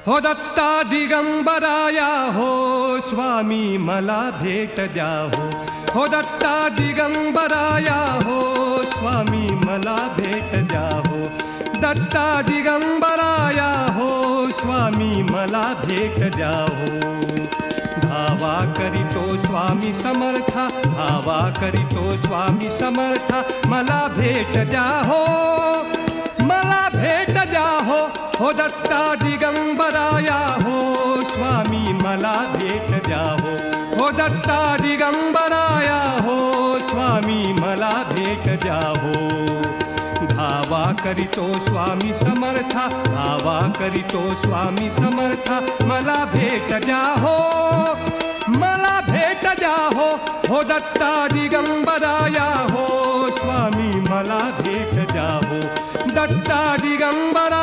हो दत्ता दिगंबराया हो स्वामी मला भेट द्या हो दत्ता दिगंबराया हो स्वामी मला भेट द्या हो दत्ता दिगंबराया हो स्वामी मला भेट द्या हो धावा करीतो स्वामी समर्था धावा करीतो स्वामी समर्था मला भेट द्या मला भेट द्या हो दत्ता दिगंबराया हो स्वामी मला भेट द्या हो दत्ता दिगंबराया हो स्वामी मला भेट द्या धावा करीतो स्वामी समर्था धावा करीतो स्वामी समर्था मला भेट द्या मला भेट द्या हो दत्ता दिगंबराया हो स्वामी मला भेट द्या दत्ता दिगंबरा